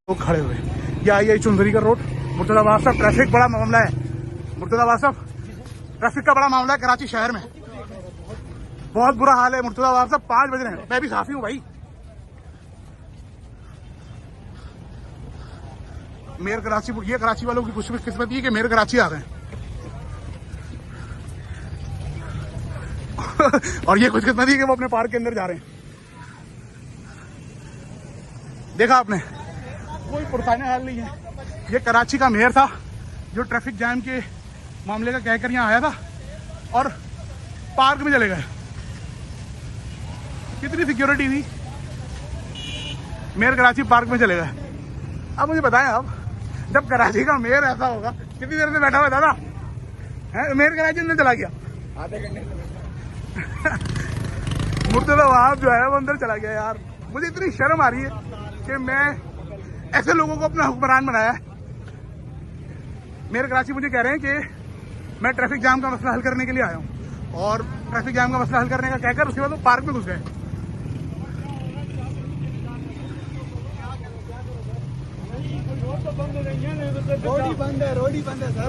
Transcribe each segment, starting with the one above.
लोग खड़े हुए, ये आई चुंदरी का रोड, मुर्तदाबाद साहब। ट्रैफिक बड़ा मामला है मुर्तदाबाद साहब, ट्रैफिक का बड़ा मामला है कराची शहर में, बहुत बुरा हाल है मुर्तदाबाद साहब। 5 बज रहे हैं, मैं भी साफी हूँ भाई। मेयर कराची, ये कराची वालों की कुछ भी किस्मत ये कि मेयर कराची आ गए और ये कुछ किस्मत ही कि वो अपने पार्क के अंदर जा रहे हैं। देखा आपने, कोई पुरसाने हाल नहीं है। ये कराची का मेयर था जो ट्रैफिक जैम के मामले का कहकर यहाँ आया था और पार्क में चले गए। कितनी सिक्योरिटी थी, मेयर कराची पार्क में चले गए। अब मुझे बताएं, आप जब कराची का मेयर ऐसा होगा, कितनी देर से बैठा हुआ दादा है, मेयर कराची अंदर चला गया, आधे घंटे मुर्तदाबाद जो है वो अंदर चला गया। यार मुझे इतनी शर्म आ रही है कि मैं ऐसे लोगों को अपना हुक्मरान बनाया है। मेयर कराची मुझे कह रहे हैं कि मैं ट्रैफिक जाम का मसला हल करने के लिए आया हूँ, और ट्रैफिक जाम का मसला हल करने का कहकर उसके बाद वो पार्क में घुस गए। रोड ही बंद है सर,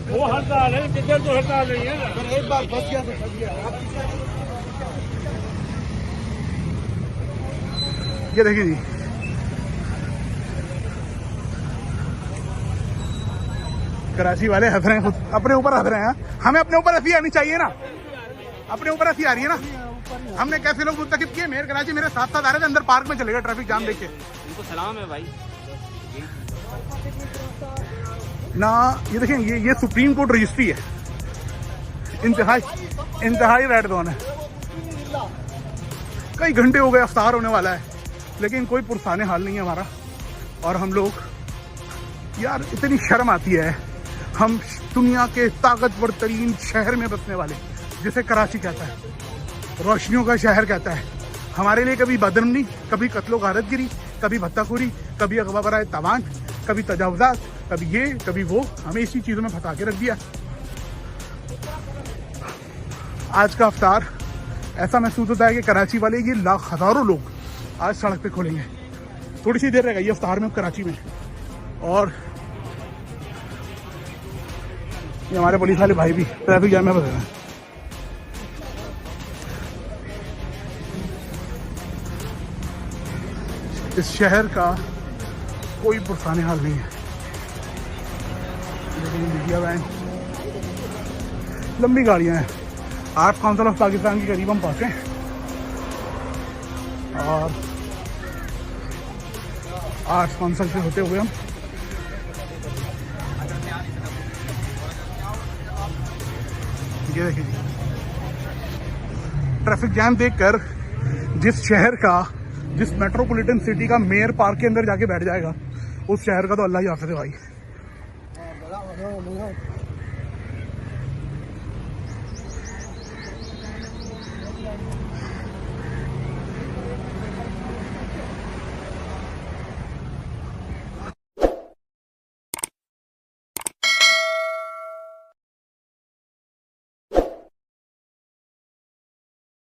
वो हड़ताल है, किधर तो हड़ताल नहीं है। एक बार फंस गया तो फंस गया। ये देखिए जी, कराची वाले हंस रहे हैं, खुद अपने ऊपर हंस रहे हैं। हमें अपने ऊपर हंसी आनी चाहिए ना, अपने ऊपर हंसी आ रही है ना। हमने कैसे लोग मुंतखब किए, मेयर कराची मेरे साथ साथ आ रहे थे, अंदर पार्क में चले गए ट्रैफिक जाम देख के। उनको सलाम है भाई ना। ये देखें, ये सुप्रीम कोर्ट रजिस्ट्री है, इंतहाई रेड जोन है। कई घंटे हो गए, अफ्तार होने वाला है, लेकिन कोई पुरसाने हाल नहीं है हमारा। और हम लोग, यार इतनी शर्म आती है, हम दुनिया के ताकतवर तरीन शहर में बसने वाले, जिसे कराची कहता है, रोशनियों का शहर कहता है, हमारे लिए कभी बदनमनी, कभी कत्लो गारतगिरी, कभी भत्ताखोरी, कभी अगवा बराए तवान, कभी तजावुजात, कभी ये कभी वो, हमें इसी चीजों में फंसा के रख दिया। आज का अफ्तार ऐसा महसूस होता है कि कराची वाले, ये लाख हजारों लोग आज सड़क पे खोलेंगे। थोड़ी सी देर रहेगा ये अफ्तार में कराची में। और ये हमारे पुलिस वाले भाई भी ट्रैफिक जाम में फंसे हैं। इस शहर का कोई पुरसाने हाल नहीं है। लेकिन मीडिया वैन, लंबी गाड़ियां हैं। आर्ट्स काउंसिल ऑफ पाकिस्तान के करीब हम पहुंचे और आर्ट्स काउंसिल से होते हुए हम ये देखिए, ट्रैफिक जैम देखकर जिस शहर का, जिस मेट्रोपॉलिटन सिटी का मेयर पार्क के अंदर जाके बैठ जाएगा, उस शहर का तो अल्लाह ही हाफिज़ है भाई।